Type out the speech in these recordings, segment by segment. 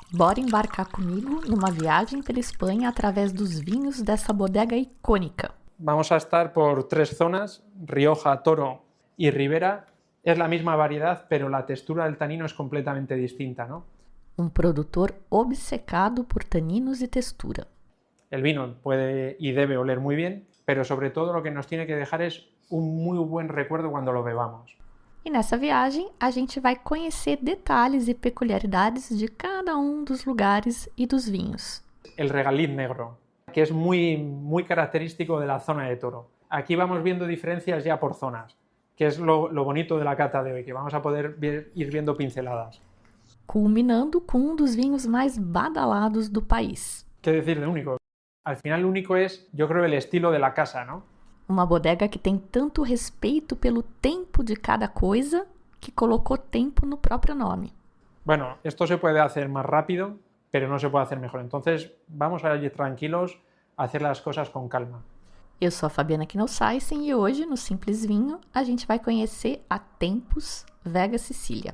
Bora embarcar comigo numa viagem pela Espanha através dos vinhos dessa bodega icônica. Vamos a estar por tres zonas, Rioja, Toro y Ribera. Es la misma variedad, pero la textura del tanino es completamente distinta, ¿no? Produtor obcecado por taninos y textura. El vino puede y debe oler muy bien, pero sobre todo lo que nos tiene que dejar es un muy buen recuerdo cuando lo bebamos. E nessa viagem, a gente vai conhecer detalhes e peculiaridades de cada dos lugares e dos vinhos. El regaliz negro, que es muy característico de la zona de Toro. Aquí vamos viendo diferencias ya por zonas, que es lo bonito de la cata de hoy, que vamos a poder ir viendo pinceladas. Culminando com dos vinhos mais badalados do país. ¿Qué decir de único? Al final lo único es, yo creo, el estilo de la casa, ¿no? Uma bodega que tem tanto respeito pelo tempo de cada coisa que colocou tempo no próprio nome. Bueno, esto se puede hacer más rápido, pero no se puede hacer mejor. Entonces, vamos a ir tranquilos a hacer las cosas con calma. Eu sou a Fabiana Knossaisen e hoje, no Simples Vinho, a gente vai conhecer a Tempus Vega Sicília.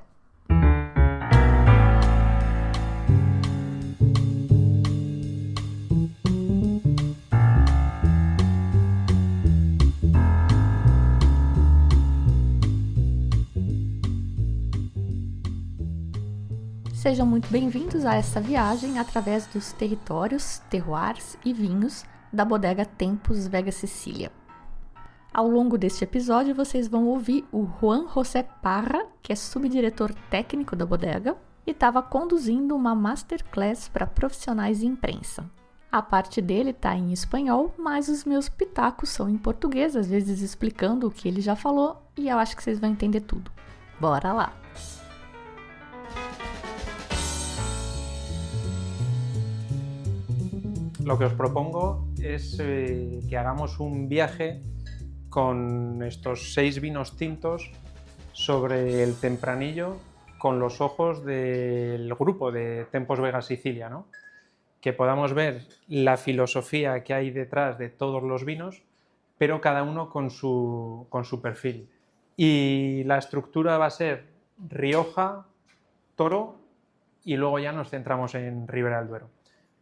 Sejam muito bem-vindos a essa viagem através dos territórios, terroirs e vinhos da bodega Tempus Vega Sicília. Ao longo deste episódio, vocês vão ouvir o Juan José Parra, que é subdiretor técnico da bodega, e estava conduzindo uma masterclass para profissionais de imprensa. A parte dele está em espanhol, mas os meus pitacos são em português, às vezes explicando o que ele já falou, e eu acho que vocês vão entender tudo. Bora lá! Lo que os propongo es que hagamos un viaje con estos 6 vinos tintos sobre el tempranillo con los ojos del grupo de Tempus Vega Sicília, ¿no? Que podamos ver la filosofía que hay detrás de todos los vinos, pero cada uno con su perfil. Y la estructura va a ser Rioja, Toro y luego ya nos centramos en Ribera del Duero.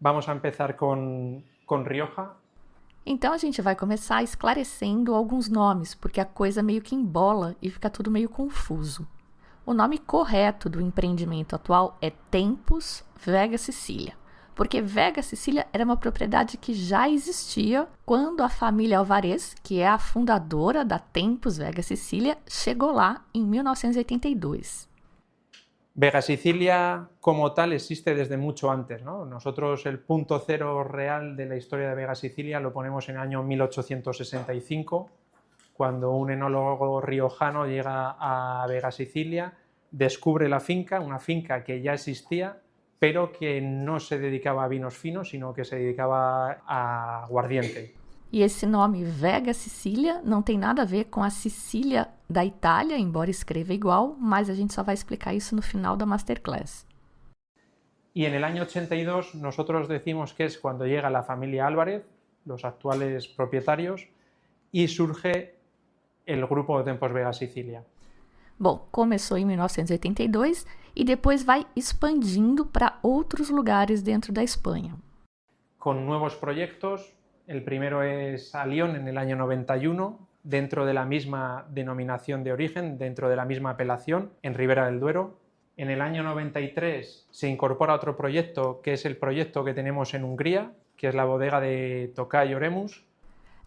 Vamos a empezar com Rioja. Então a gente vai começar esclarecendo alguns nomes, porque a coisa meio que embola e fica tudo meio confuso. O nome correto do empreendimento atual é Tempus Vega Sicília, porque Vega Sicília era uma propriedade que já existia quando a família Alvarez, que é a fundadora da Tempus Vega Sicília, chegou lá em 1982. Vega Sicília como tal existe desde mucho antes, ¿no? Nosotros el punto cero real de la historia de Vega Sicília lo ponemos en el año 1865, cuando un enólogo riojano llega a Vega Sicília, descubre la finca, una finca que ya existía, pero que no se dedicaba a vinos finos, sino que se dedicaba a aguardiente. E esse nome Vega Sicília não tem nada a ver com a Sicília da Itália, embora escreva igual, mas a gente só vai explicar isso no final da Masterclass. Y en el año 82 nosotros decimos que es cuando llega la familia Álvarez, los actuales propietarios, y surge el grupo de Tempus Vega Sicília. Bom, começou em 1982 e depois vai expandindo para outros lugares dentro da Espanha. Con nuevos proyectos. El primero es Alión en el año 91, dentro de la misma denominación de origen, dentro de la misma apelación, en Ribera del Duero. En el año 93 se incorpora otro proyecto, que es el proyecto que tenemos en Hungría, que es la bodega de Tokaj Oremus.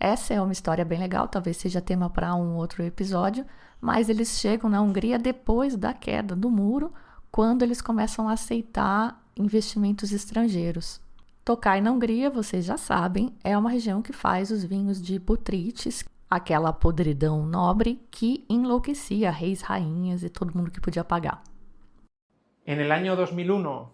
Essa é uma história bem legal, talvez seja tema para um outro episódio, mas eles chegam na Hungria depois da queda do muro, quando eles começam a aceitar investimentos estrangeiros. Tokaj na Hungria, vocês já sabem, é uma região que faz os vinhos de Botrytis, aquela podridão nobre que enlouquecia reis, rainhas e todo mundo que podia pagar. En el año 2001,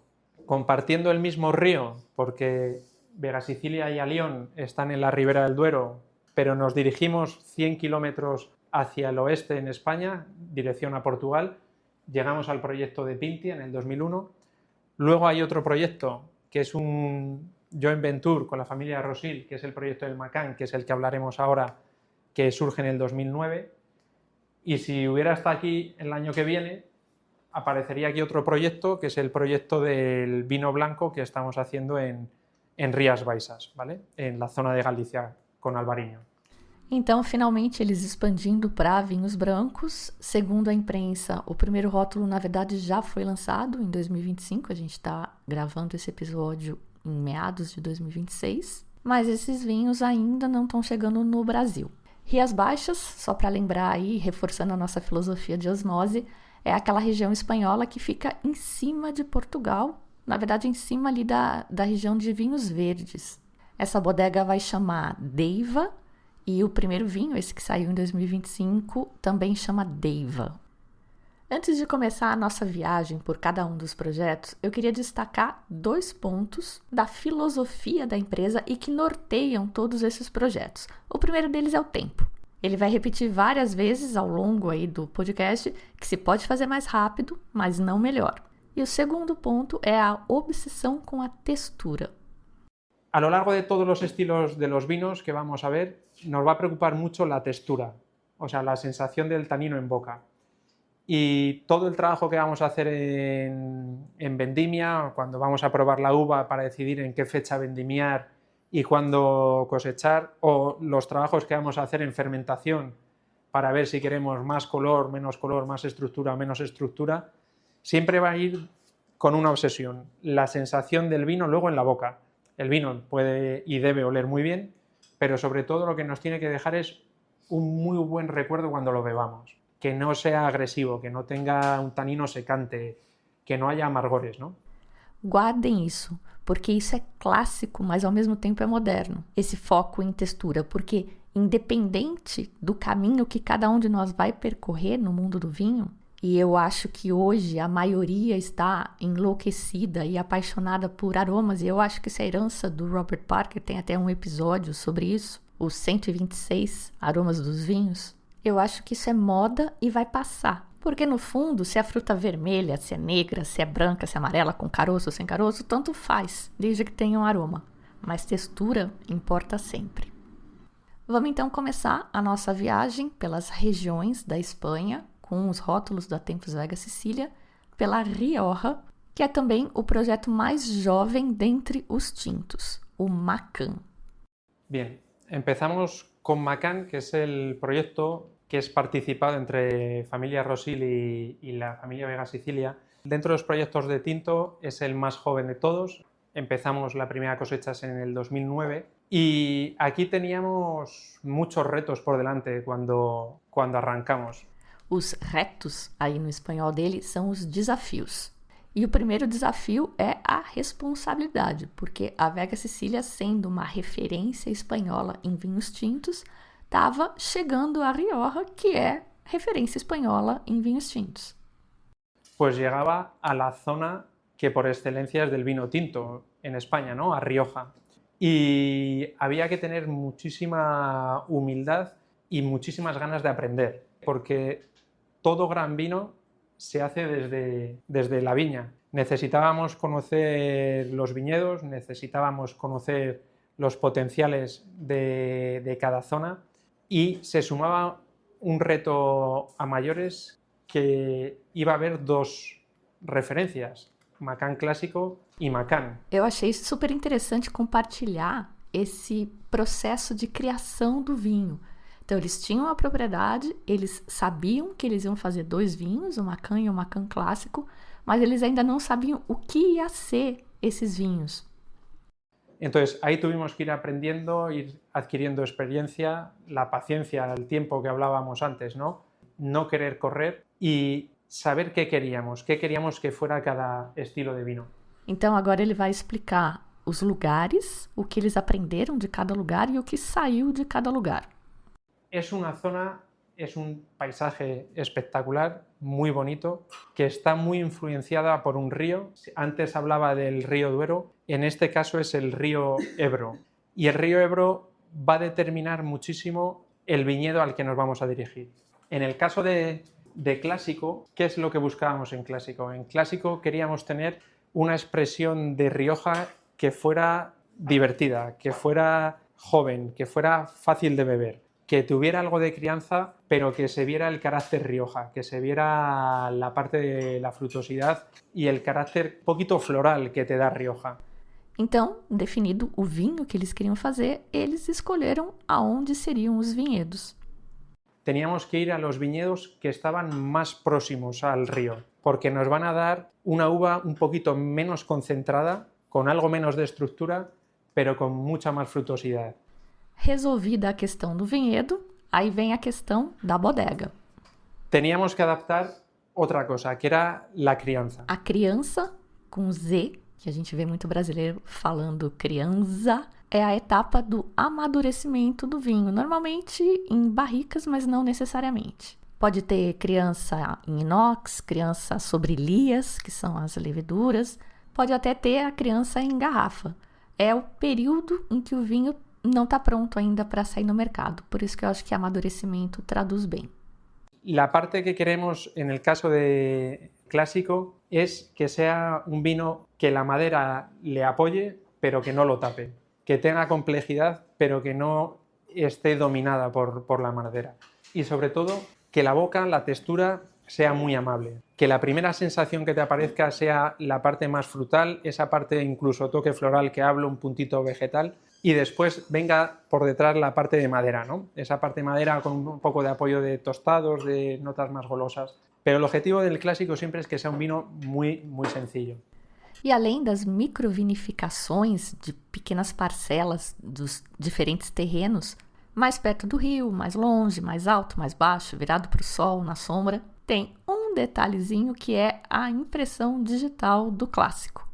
compartiendo el mismo río, porque Vega Sicília y Alión están en la Ribera del Duero, pero nos dirigimos 100 kilómetros hacia el oeste en España, dirección a Portugal, llegamos al proyecto de Pinti en el 2001. Luego hay otro proyecto que es un joint venture con la familia Rosil, que es el proyecto del Macán, que es el que hablaremos ahora, que surge en el 2009. Y si hubiera estado aquí el año que viene, aparecería aquí otro proyecto, que es el proyecto del vino blanco que estamos haciendo en Rías Baixas, ¿vale? En la zona de Galicia, con Albariño. Então, finalmente, eles expandindo para vinhos brancos. Segundo a imprensa, o primeiro rótulo, na verdade, já foi lançado em 2025. A gente está gravando esse episódio em meados de 2026. Mas esses vinhos ainda não estão chegando no Brasil. Rias Baixas, só para lembrar aí, reforçando a nossa filosofia de osmose, é aquela região espanhola que fica em cima de Portugal, na verdade, em cima ali da região de vinhos verdes. Essa bodega vai chamar Deiva, e o primeiro vinho, esse que saiu em 2025, também chama Deiva. Antes de começar a nossa viagem por cada um dos projetos, eu queria destacar 2 pontos da filosofia da empresa e que norteiam todos esses projetos. O primeiro deles é o tempo. Ele vai repetir várias vezes ao longo aí do podcast que se pode fazer mais rápido, mas não melhor. E o segundo ponto é a obsessão com a textura. A lo largo de todos los estilos de los vinos que vamos a ver, nos va a preocupar mucho la textura, o sea, la sensación del tanino en boca. Y todo el trabajo que vamos a hacer en vendimia, cuando vamos a probar la uva para decidir en qué fecha vendimiar y cuándo cosechar, o los trabajos que vamos a hacer en fermentación para ver si queremos más color, más estructura, menos estructura, siempre va a ir con una obsesión, la sensación del vino luego en la boca. El vino puede y debe oler muy bien, pero sobre todo lo que nos tiene que dejar es un muy buen recuerdo cuando lo bebamos. Que no sea agresivo, que no tenga un tanino secante, que no haya amargores, ¿no? Guardem isso, porque isso é clássico, mas ao mesmo tempo é moderno. Esse foco em textura, porque independente do caminho que cada um de nós vai percorrer no mundo do vinho, e eu acho que hoje a maioria está enlouquecida e apaixonada por aromas, e eu acho que essa herança do Robert Parker, tem até um episódio sobre isso, os 126 aromas dos vinhos. Eu acho que isso é moda e vai passar. Porque no fundo, se a fruta vermelha, se é negra, se é branca, se é amarela, com caroço ou sem caroço, tanto faz, desde que tenha um aroma. Mas textura importa sempre. Vamos então começar a nossa viagem pelas regiões da Espanha, com os rótulos da Tempus Vega Sicília, pela Rioja, que é também o projeto mais jovem dentre os tintos, o Macán. Bien, empezamos con Macán, que es el proyecto que es participado entre Familia Rosil y la Familia Vega Sicilia. Dentro de los proyectos de tinto es el más joven de todos. Empezamos la primera cosecha en el 2009 y aquí teníamos muchos retos por delante cuando arrancamos. Os retos, aí no espanhol dele, são os desafios. E o primeiro desafio é a responsabilidade, porque a Vega Sicília, sendo uma referência espanhola em vinhos tintos, estava chegando a Rioja, que é referência espanhola em vinhos tintos. Pues llegaba a la zona que por excelencia es del vino tinto en España, ¿no? A Rioja. Y había que tener muchísima humildad y muchísimas ganas de aprender, porque todo gran vino se hace desde la viña. Necesitábamos conocer los viñedos, necesitábamos conocer los potenciales de cada zona y se sumaba un reto a mayores que iba a haber 2 referências, Macán clássico e Macán. Eu achei super interessante compartilhar esse processo de criação do vinho. Então, eles tinham a propriedade, eles sabiam que eles iam fazer 2 vinhos, o Macán e o Macán clássico, mas eles ainda não sabiam o que ia ser esses vinhos. Entonces, ahí tuvimos que ir aprendiendo, ir adquiriendo experiencia, la paciencia, el tiempo que hablábamos antes, ¿no? No querer correr y saber qué queríamos que fuera cada estilo de vino. Então, agora ele vai explicar os lugares, o que eles aprenderam de cada lugar e o que saiu de cada lugar. Es una zona, es un paisaje espectacular, muy bonito, que está muy influenciada por un río. Antes hablaba del río Duero, en este caso es el río Ebro. Y el río Ebro va a determinar muchísimo el viñedo al que nos vamos a dirigir. En el caso de clásico, ¿qué es lo que buscábamos en clásico? En clásico queríamos tener una expresión de Rioja que fuera divertida, que fuera joven, que fuera fácil de beber, que tuviera algo de crianza, pero que se viera el carácter Rioja, que se viera la parte de la frutosidad y el carácter poquito floral que te da Rioja. Então, definido o vinho que eles queriam fazer, eles escolheram aonde seriam os vinhedos. Teníamos que ir a los viñedos que estaban más próximos al río, porque nos van a dar una uva un poquito menos concentrada, con algo menos de estructura, pero con mucha más frutosidad. Resolvida a questão do vinhedo, aí vem a questão da bodega. Teníamos que adaptar otra cosa, que era la crianza. A criança, com Z, que a gente vê muito brasileiro falando criança, é a etapa do amadurecimento do vinho, normalmente em barricas, mas não necessariamente. Pode ter criança em inox, criança sobre lias, que são as leveduras, pode até ter a criança em garrafa. É o período em que o vinho não está pronto ainda para sair no mercado, por isso que eu acho que amadurecimento traduz bem. La parte que queremos en el caso de clásico es que sea un vino que la madera le apoye, pero que no lo tape, que tenga complejidad, pero que no esté dominada por la madera. Y sobre todo, que la boca, la textura, sea muy amable. Que la primera sensación que te aparezca sea la parte más frutal, esa parte incluso toque floral que hablo, un puntito vegetal, y después venga por detrás la parte de madera, ¿no? Esa parte de madera con un poco de apoyo de tostados, de notas más golosas. Pero el objetivo del clásico siempre es que sea un vino muy, muy sencillo. E além das microvinificações de pequenas parcelas dos diferentes terrenos, mais perto do rio, mais longe, mais alto, mais baixo, virado para o sol, na sombra, tem um detalhezinho que é a impressão digital do clássico.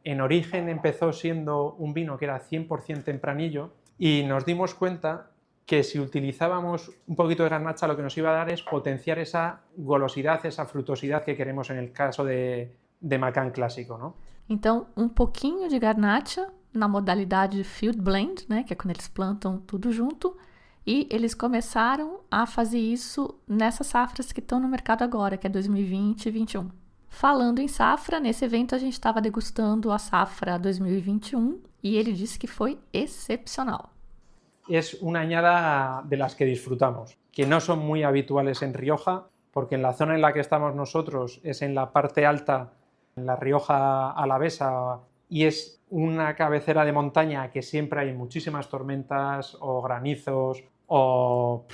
En origen empezó siendo un vino que era 100% tempranillo y nos dimos cuenta que si utilizábamos un poquito de garnacha lo que nos iba a dar es potenciar esa golosidad, esa frutosidad que queremos en el caso de Macán clásico, ¿no? Então, um pouquinho de garnacha na modalidade Field Blend, né, que é quando eles plantam tudo junto, e eles começaram a fazer isso nessas safras que estão no mercado agora, que é 2020 e 2021. Falando em safra, nesse evento a gente estava degustando a safra 2021 e ele disse que foi excepcional. Es una añada de las que disfrutamos, que no son muy habituales en Rioja, porque en la zona en la que estamos nosotros es en la parte alta, en la Rioja Alavesa, y es una cabecera de montaña que siempre hay muchísimas tormentas o granizos o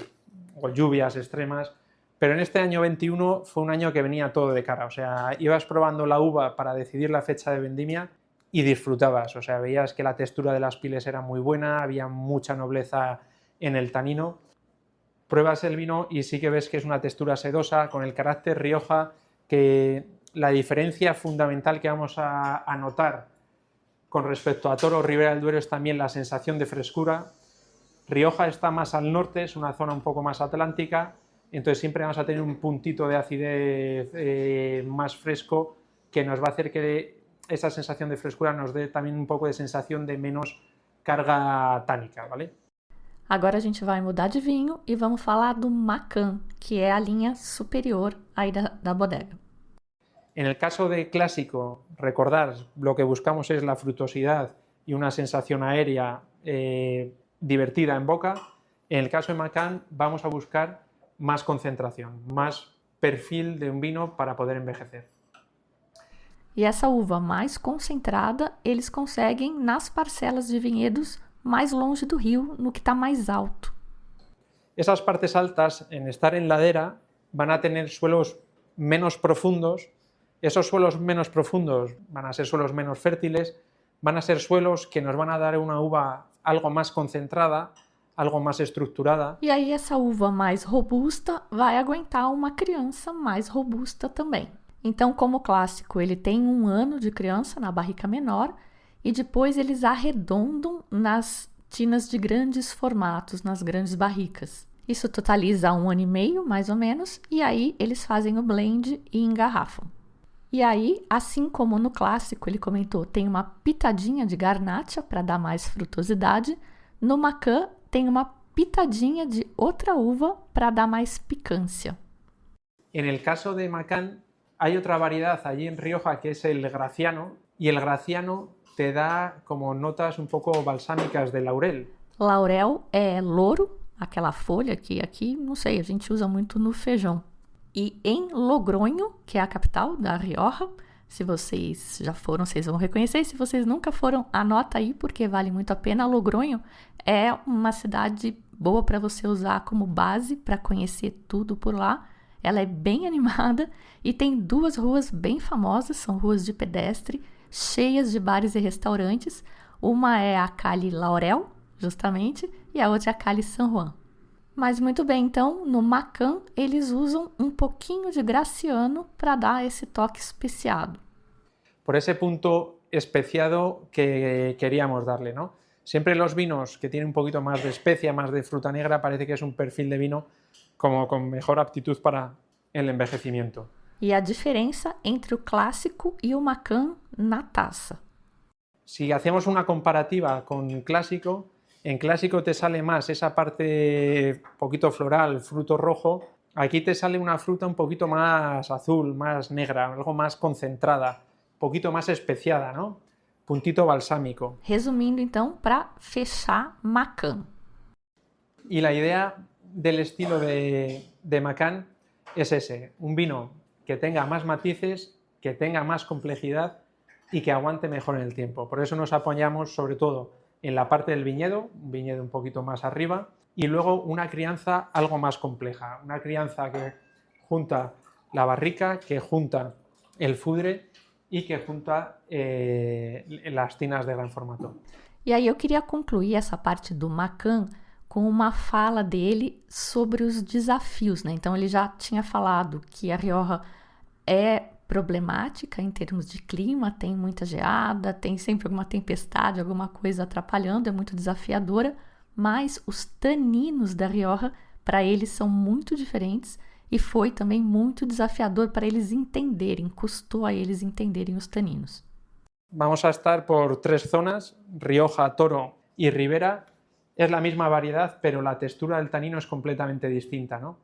lluvias extremas, pero en este año 21 fue un año que venía todo de cara, o sea, ibas probando la uva para decidir la fecha de vendimia y disfrutabas, o sea, veías que la textura de las pieles era muy buena, había mucha nobleza en el tanino. Pruebas el vino y sí que ves que es una textura sedosa, con el carácter Rioja, que la diferencia fundamental que vamos a notar con respecto a Toro Ribera del Duero es también la sensación de frescura. Rioja está más al norte, es una zona un poco más atlántica, entonces siempre vamos a tener un puntito de acidez más fresco que nos va a hacer que esa sensación de frescura nos dé también un poco de sensación de menos carga tánica, ¿vale? Agora a gente vai mudar de vinho e vamos falar do Macán, que é a linha superior aí da bodega. En el caso de clásico, recordar, lo que buscamos es la frutosidad y una sensación aérea divertida en boca. En el caso de Macán vamos a buscar más concentración, más perfil de un vino para poder envejecer. E essa uva mais concentrada, eles conseguem nas parcelas de vinhedos mais longe do rio, no que está mais alto. Esas partes altas, en estar en ladera, van a tener suelos menos profundos. Esos suelos menos profundos van a ser suelos menos fértiles, van a ser suelos que nos van a dar una uva algo más concentrada, algo mais estruturada. E aí essa uva mais robusta vai aguentar uma criança mais robusta também. Então, como clássico, ele tem 1 ano de criança na barrica menor e depois eles arredondam nas tinas de grandes formatos, nas grandes barricas. Isso totaliza 1 ano e meio, mais ou menos, e aí eles fazem o blend e engarrafam. E aí, assim como no clássico, ele comentou, tem uma pitadinha de garnacha para dar mais frutosidade, no Macán tem uma pitadinha de outra uva para dar mais picância. En el caso de Macán, hay otra variedad allí en Rioja que es el Graciano, y el Graciano te da como notas un poco balsámicas de laurel. Laurel é louro, aquela folha que aqui, não sei, a gente usa muito no feijão. E em Logronho, que é a capital da Rioja, se vocês já foram, vocês vão reconhecer. Se vocês nunca foram, anota aí, porque vale muito a pena. Logronho é uma cidade boa para você usar como base para conhecer tudo por lá. Ela é bem animada e tem 2 ruas bem famosas, são ruas de pedestre, cheias de bares e restaurantes. Uma é a Calle Laurel, justamente, e a outra é a Calle San Juan. Mas muito bem, então, no Macán, eles usam um pouquinho de Graciano para dar esse toque especiado. Por ese punto especiado que queríamos darle, ¿no? Siempre los vinos que tienen un poquito más de especia, más de fruta negra, parece que es un perfil de vino como con mejor aptitud para el envejecimiento. E a diferença entre o clássico e o Macán na taça. Si hacemos una comparativa con clásico, en clásico te sale más esa parte un poquito floral, fruto rojo. Aquí te sale una fruta un poquito más azul, más negra, algo más concentrada, un poquito más especiada, ¿no? Puntito balsámico. Resumindo, então, para fechar Macán. Y la idea del estilo de Macán es ese, un vino que tenga más matices, que tenga más complejidad y que aguante mejor en el tiempo. Por eso nos apoyamos sobre todo en la parte del viñedo, un viñedo un poquito más arriba, y luego una crianza algo más compleja, una crianza que junta la barrica, que junta el fudre e que junta las tinas de gran formato. E aí eu queria concluir essa parte do Macán com uma fala dele sobre os desafios, né? Então ele já tinha falado que a Rioja é problemática em termos de clima, tem muita geada, tem sempre alguma tempestade, alguma coisa atrapalhando, é muito desafiadora, mas os taninos da Rioja, para eles, são muito diferentes e foi também muito desafiador para eles entenderem, custou a eles entenderem os taninos. Vamos a estar por 3 zonas, Rioja, Toro y Ribera. Es la misma variedad, pero la textura del tanino es completamente distinta, ¿no?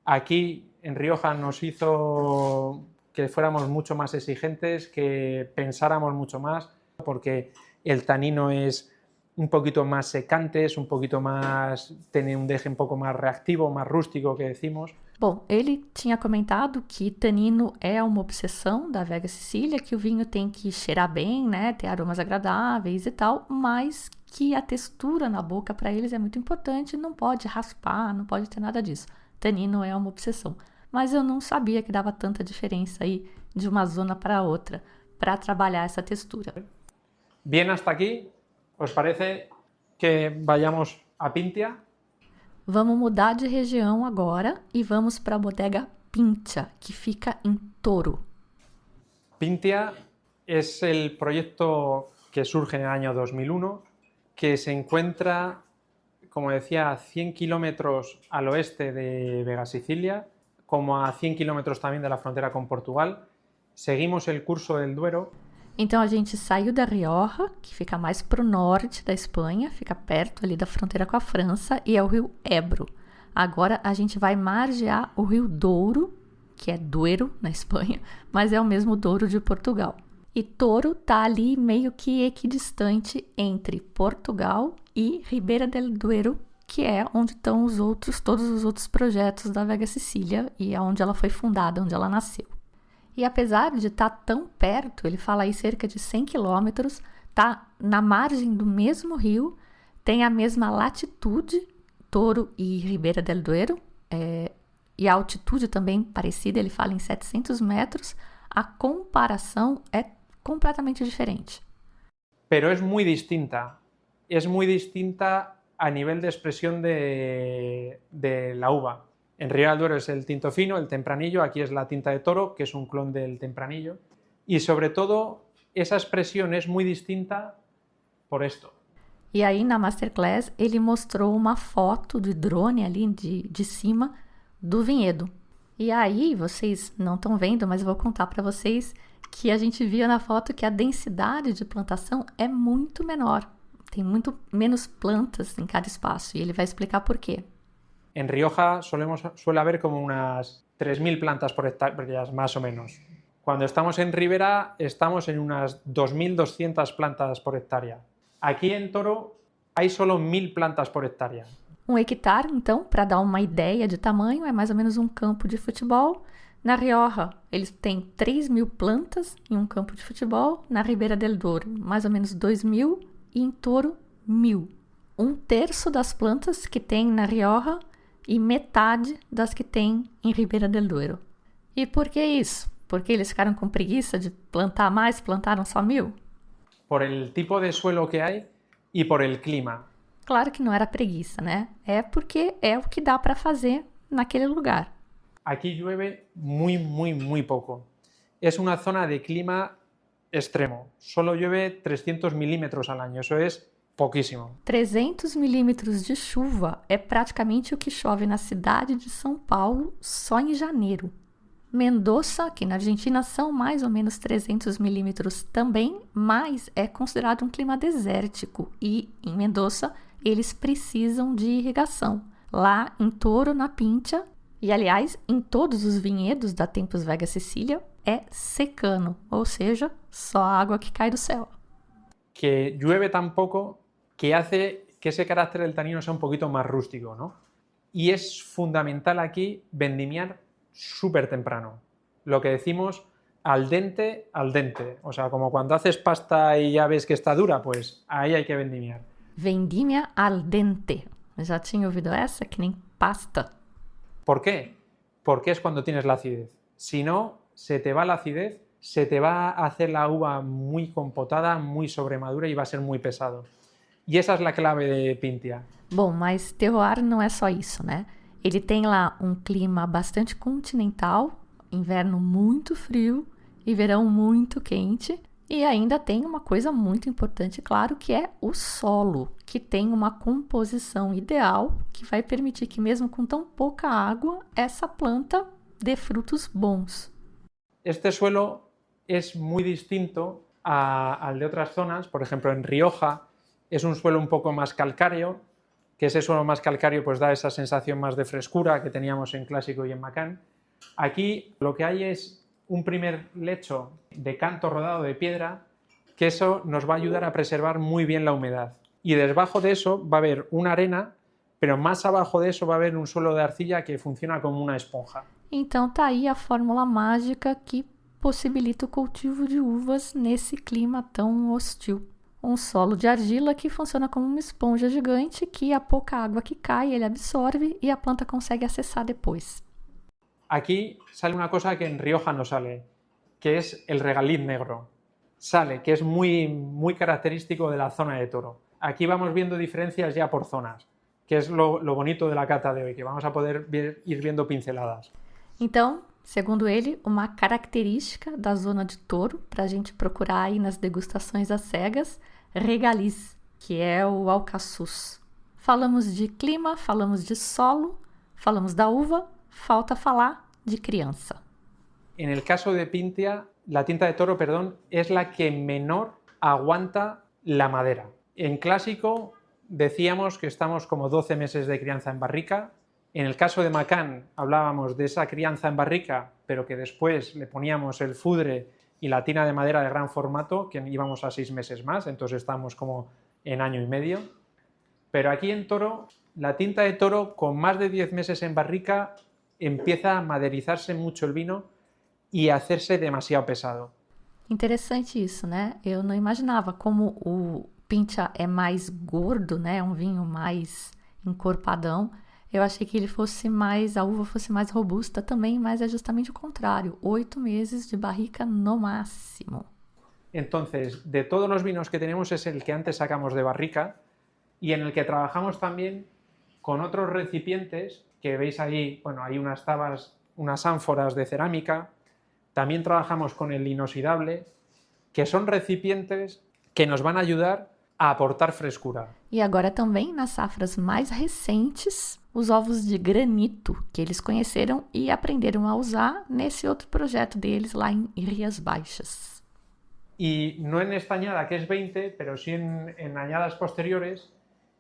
Aquí en Rioja nos hizo que fuéramos mucho más exigentes, que pensáramos mucho más, porque el tanino es un poquito más secante, es un poquito más, tiene un deje un poco más reactivo, más rústico, que decimos. Bom, ele tinha comentado que tanino é uma obsessão da Vega Sicília, que o vinho tem que cheirar bem, né, ter aromas agradáveis e tal, mas que a textura na boca para eles é muito importante, não pode raspar, não pode ter nada disso. Tanino é uma obsessão. Mas eu não sabia que dava tanta diferença aí de uma zona para outra para trabalhar essa textura. Bien, hasta aquí. ¿Os parece que vayamos a Pintia? Vamos mudar de região agora e vamos para a bodega Pintia, que fica em Toro. Pintia es el proyecto que surge en el año 2001, que se encuentra, como decía, a 100 kilómetros al oeste de Vega Sicilia, como a 100 kilómetros también de la frontera con Portugal. Seguimos el curso del Duero. Então a gente saiu da Rioja, que fica mais para o norte da Espanha, fica perto ali da fronteira com a França, e é o rio Ebro. Agora a gente vai margear o rio Douro, que é Duero na Espanha, mas é o mesmo Douro de Portugal. E Toro tá ali meio que equidistante entre Portugal e Ribeira del Duero, que é onde estão todos os outros projetos da Vega Sicília e é onde ela foi fundada, onde ela nasceu. E apesar de estar tão perto, ele fala aí cerca de 100 quilômetros, tá na margem do mesmo rio, tem a mesma latitude, Toro e Ribeira del Duero, e a altitude também parecida, ele fala em 700 metros, a comparação é completamente diferente. Pero es muy distinta a nivel de expresión de la uva. En Ribera del Duero es el tinto fino, el tempranillo, aquí es la tinta de Toro, que es un clon del tempranillo, y sobre todo esa expresión es muy distinta por esto. E aí na Masterclass ele mostrou uma foto de drone ali de cima do vinhedo. E aí vocês não estão vendo, mas eu vou contar para vocês que a gente via na foto que a densidade de plantação é muito menor. Tem muito menos plantas em cada espaço e ele vai explicar por quê. En Rioja suele haber como unas 3.000 plantas por hectárea, más o menos. Cuando estamos en Ribera estamos en unas 2.200 plantas por hectárea. Aquí en Toro hay solo 1.000 plantas por hectárea. Um hectare, então, para dar uma ideia de tamanho, é mais ou menos um campo de futebol. Na Rioja, eles têm 3.000 plantas em um campo de futebol. Na Ribeira del Douro, mais ou menos 2.000. E em Toro, 1.000. Um terço das plantas que tem na Rioja e metade das que tem em Ribeira del Douro. E por que isso? Porque eles ficaram com preguiça de plantar mais, plantaram só 1.000? Por el tipo de suelo que hay y por el clima. Claro que não era preguiça, né? É porque é o que dá para fazer naquele lugar. Aquí llueve muy poco. Es una zona de clima extremo. Solo llueve 300 milímetros al año. Eso es pouquíssimo. 300 milímetros de chuva é praticamente o que chove na cidade de São Paulo só em janeiro. Mendoza, aqui na Argentina, são mais ou menos 300 milímetros também, mas é considerado um clima desértico e, em Mendoza, eles precisam de irrigação. Lá em Toro, na Pincha, e aliás, em todos os vinhedos da Tempus Vega Sicília, é secano, ou seja, só água que cai do céu. Que llueve tan poco que hace que ese carácter del tanino sea un poquito más rústico, ¿no? Y es fundamental aquí vendimiar súper temprano. Lo que decimos al dente, o sea, como cuando haces pasta y ya ves que está dura, pues ahí hay que vendimiar. Vendimia al dente. Já tinha ouvido essa? Que nem pasta. ¿Por qué? Porque es cuando tienes la acidez. Si no, se te va la acidez, se te va a hacer la uva muy compotada, muy sobremadura y va a ser muy pesado. E essa é a clave de Pintia. Bom, mas terroir não é só isso, né? Ele tem lá um clima bastante continental, inverno muito frio e verão muito quente. E ainda tem uma coisa muito importante, claro, que é o solo, que tem uma composição ideal que vai permitir que mesmo com tão pouca água, essa planta dê frutos bons. Este suelo es muy distinto al de otras zonas. Por ejemplo, en Rioja es un suelo un poco más calcáreo, que ese suelo más calcáreo pues da esa sensación más de frescura que teníamos en Clásico y en Macán. Aquí lo que hay es un primer lecho de canto rodado de piedra, que eso nos va a ayudar a preservar muy bien la humedad. Y debajo de eso va a haber una arena, pero más abajo de eso va a haber un suelo de arcilla que funciona como una esponja. Então tá aí a fórmula mágica que possibilita o cultivo de uvas nesse clima tão hostil. Um solo de argila que funciona como uma esponja gigante que a pouca água que cai ele absorve e a planta consegue acessar depois. Aquí sale una cosa que en Rioja no sale, que es el regaliz negro. Sale, que es muy característico de la zona de Toro. Aquí vamos viendo diferencias ya por zonas, que es lo bonito de la cata de hoy, que vamos a poder ir viendo pinceladas. Então, segundo ele, uma característica da zona de Toro, para a gente procurar aí nas degustações às cegas, regaliz, que é o alcaçuz. Falamos de clima, falamos de solo, falamos da uva, falta falar de criança. En el caso de Pintia, la tinta de Toro, perdón, es la que menor aguanta la madera. En Clásico decíamos que estamos como 12 meses de crianza en barrica. En el caso de Macán hablábamos de esa crianza en barrica, pero que después le poníamos el fudre y la tina de madera de gran formato, que íbamos a 6 meses más, entonces estamos como en año y medio. Pero aquí en Toro, la tinta de Toro con más de 10 meses en barrica empieza a maderizarse mucho el vino e a hacerse demasiado pesado. Interessante isso, né? Eu não imaginava como o Pincha é mais gordo, né? É um vinho mais encorpadão. Eu achei que ele fosse mais, a uva fosse mais robusta também, mas é justamente o contrário. 8 meses de barrica no máximo. Entonces, de todos los vinos que tenemos es el que antes sacamos de barrica y en el que trabajamos también con otros recipientes que veis ahí, bueno, hay unas tabas, unas ánforas de cerámica. También trabajamos con el inoxidable, que son recipientes que nos van a ayudar a aportar frescura. E agora também nas safras mais recentes, os ovos de granito, que eles conheceram e aprenderam a usar nesse outro projeto deles lá em Rías Baixas. Y no en esta añada, que es 20, pero sí en añadas posteriores,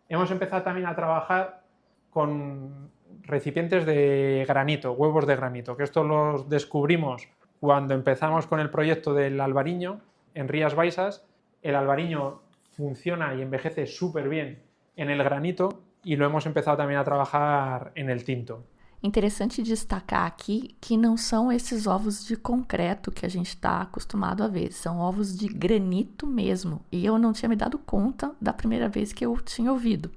hemos empezado también a trabajar con recipientes de granito, huevos de granito, que esto los descubrimos cuando empezamos con el proyecto del albariño en Rías Baixas. El albariño funciona y envejece súper bien en el granito y lo hemos empezado también a trabajar en el tinto. Interessante destacar aqui que não são esses ovos de concreto que a gente está acostumado a ver, são ovos de granito mesmo, e eu não tinha me dado conta da primeira vez que eu tinha ouvido.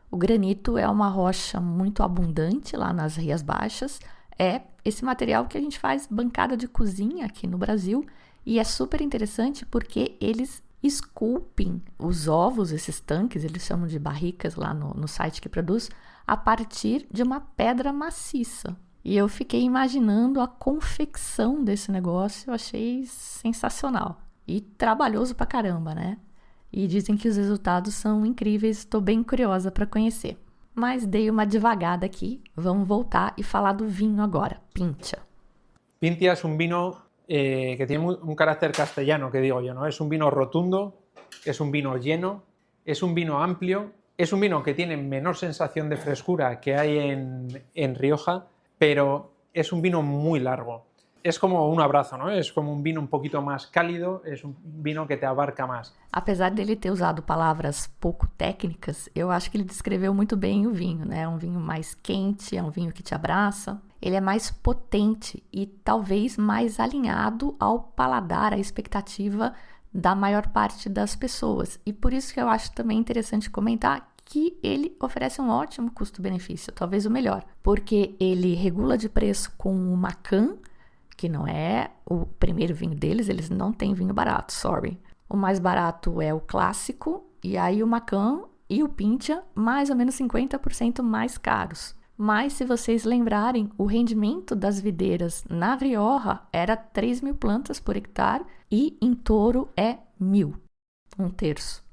O granito é uma rocha muito abundante lá nas Rias Baixas, é esse material que a gente faz bancada de cozinha aqui no Brasil, e é super interessante porque eles esculpem os ovos, esses tanques, eles chamam de barricas lá no site que produz, a partir de uma pedra maciça. E eu fiquei imaginando a confecção desse negócio, eu achei sensacional. E trabalhoso pra caramba, né? E dizem que os resultados são incríveis, estou bem curiosa para conhecer. Mas dei uma divagada aqui, vamos voltar e falar do vinho agora, Pintia. Pintia es un vino que tiene un carácter castellano, que digo yo, ¿no? Es un vino rotundo, es un vino lleno, es un vino amplio, es un vino que tiene menor sensación de frescura que hay en Rioja, pero es un vino muy largo. Es como un abrazo, ¿no? Es como un vino un poquito más cálido, es un vino que te abarca más. Apesar dele ter usado palavras pouco técnicas, eu acho que ele descreveu muito bem o vinho, né? É um vinho mais quente, é um vinho que te abraça. Ele é mais potente e talvez mais alinhado ao paladar, à expectativa da maior parte das pessoas. E por isso que eu acho também interessante comentar que ele oferece um ótimo custo-benefício, talvez o melhor, porque ele regula de preço com o Macán, que não é o primeiro vinho deles, eles não têm vinho barato, sorry. O mais barato é o clássico, e aí o Macán e o Pintia, mais ou menos 50% mais caros. Mas se vocês lembrarem, o rendimento das videiras na Rioja era 3.000 plantas por hectare e em Toro é 1.000, um terço.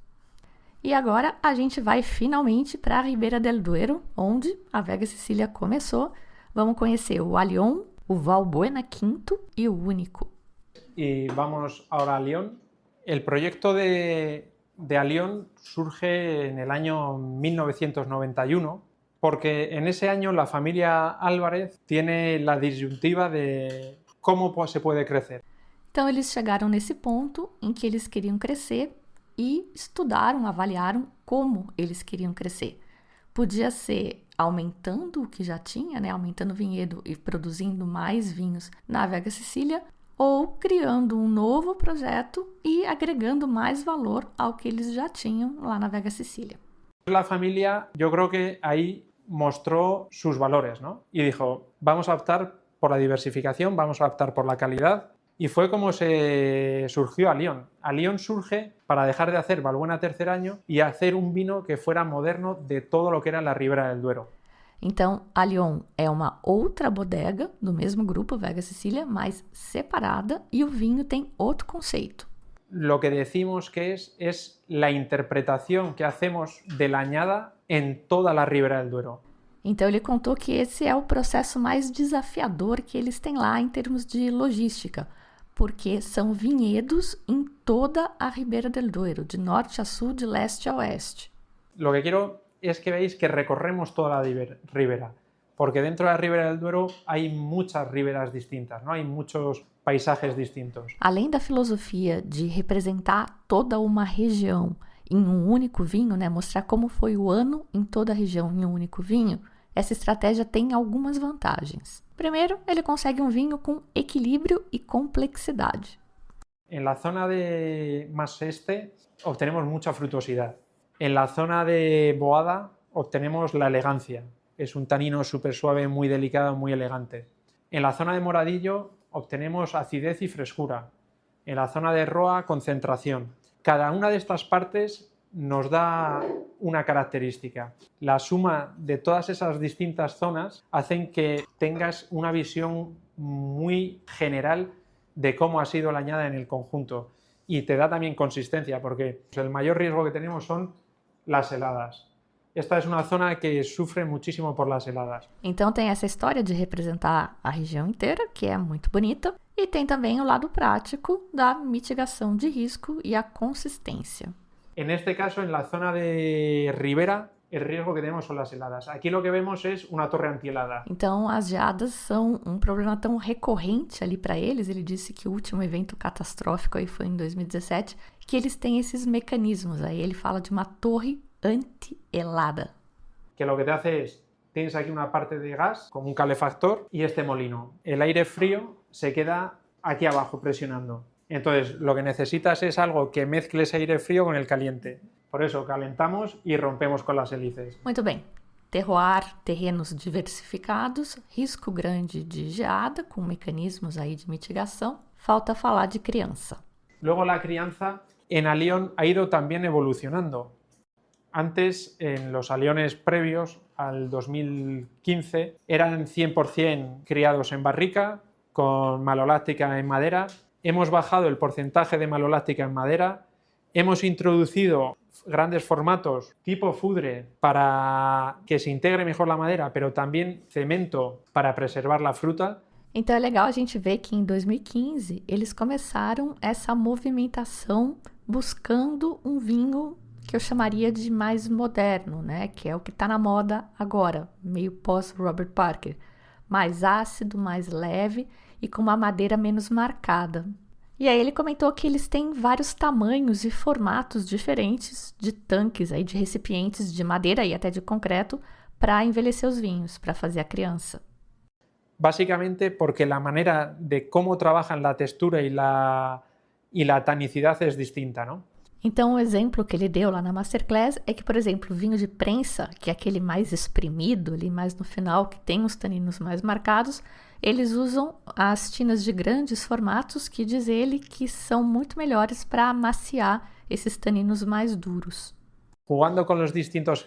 E agora a gente vai finalmente para a Ribera del Duero, onde a Vega Sicília começou. Vamos conhecer o Alión, o Valbuena Quinto y Único. Y vamos ahora a Alión. El proyecto de Alión surge en el año 1991 porque en ese año la familia Álvarez tiene la disyuntiva de cómo se puede crecer. Então eles chegaram nesse ponto em que eles queriam crescer e estudaram, avaliaram como eles queriam crescer. Podia ser aumentando o que já tinha, né? Aumentando o vinhedo e produzindo mais vinhos na Vega Sicília, ou criando um novo projeto e agregando mais valor ao que eles já tinham lá na Vega Sicília. La familia, yo creo que ahí mostró sus valores, ¿no? Y dijo, vamos a optar por la diversificación, vamos a optar por la calidad. Y fue como se surgió Alión. Alión surge para dejar de hacer Valbuena tercer año y hacer un vino que fuera moderno de todo lo que era la Ribera del Duero. Então, Alión é uma outra bodega do mesmo grupo, Vega Sicília, mas separada, e o vinho tem outro conceito. Lo que decimos que es la interpretación que hacemos de la añada en toda la Ribera del Duero. Então ele contou que esse é o processo mais desafiador que eles têm lá em termos de logística, porque são vinhedos em toda a Ribera del Duero, de norte a sul, de leste a oeste. Lo que quiero es que veáis que recorremos toda la ribera, porque dentro de la Ribera del Duero hay muchas riberas distintas, ¿no? Hay muchos paisajes distintos. Além da filosofia de representar toda uma região em um único vinho, né? Mostrar como foi o ano em toda a região em um único vinho, essa estratégia tem algumas vantagens. Primeiro, ele consegue um vinho com equilíbrio e complexidade. En la zona de más este obtenemos mucha frutosidad. En la zona de Boada obtenemos la elegancia. Es un tanino súper suave, muy delicado, muy elegante. En la zona de Moradillo obtenemos acidez y frescura. En la zona de Roa, concentración. Cada una de estas partes nos da una característica. La suma de todas esas distintas zonas hacen que tengas una visión muy general de cómo ha sido la añada en el conjunto. Y te da también consistencia, porque el mayor riesgo que tenemos son las heladas. Esta es una zona que sufre muchísimo por las heladas. Então tem essa história de representar a região inteira, que é muito bonita, e tem também o lado prático da mitigação de risco e a consistência. En este caso, en la zona de Ribera, el riesgo que tenemos son las heladas. Aquí lo que vemos es una torre antihelada. Então, as geadas são um problema tão recorrente ali para eles. Ele disse que o último evento catastrófico aí foi em 2017, que eles têm esses mecanismos. Aí ele fala de uma torre anti-helada. que lo que te hace es, tienes aquí una parte de gas, como un calefactor, y este molino. El aire frío se queda aquí abajo presionando. Entonces, lo que necesitas es algo que mezcle ese aire frío con el caliente. Por eso, calentamos y rompemos con las hélices. Muito bem. Terroir, terrenos diversificados, risco grande de geada, com mecanismos aí de mitigação. Falta falar de criança. Luego la crianza en Alión ha ido también evolucionando. Antes, en los Aliones previos al 2015, eran 100% criados en barrica, con maloláctica en madera. Hemos bajado el porcentaje de maloláctica en madera. Hemos introducido grandes formatos tipo fudre para que se integre mejor la madera, pero también cemento para preservar la fruta. Então é legal a gente ver que em 2015 eles começaram essa movimentação buscando um vinho que eu chamaria de mais moderno, né? Que é o que está na moda agora, meio pós-Robert Parker. Mais ácido, mais leve e com uma madeira menos marcada. E aí ele comentou que eles têm vários tamanhos e formatos diferentes de tanques, aí, de recipientes de madeira e até de concreto para envelhecer os vinhos, para fazer a criança. Básicamente porque la manera de cómo trabajan la textura y la tanicidad es distinta, ¿no? Então, o exemplo que ele deu lá na Masterclass é que, por exemplo, o vinho de prensa, que é aquele mais espremido, ali mais no final, que tem os taninos mais marcados, eles usam as tinas de grandes formatos, que diz ele que são muito melhores para amaciar esses taninos mais duros. Jugando con los distintos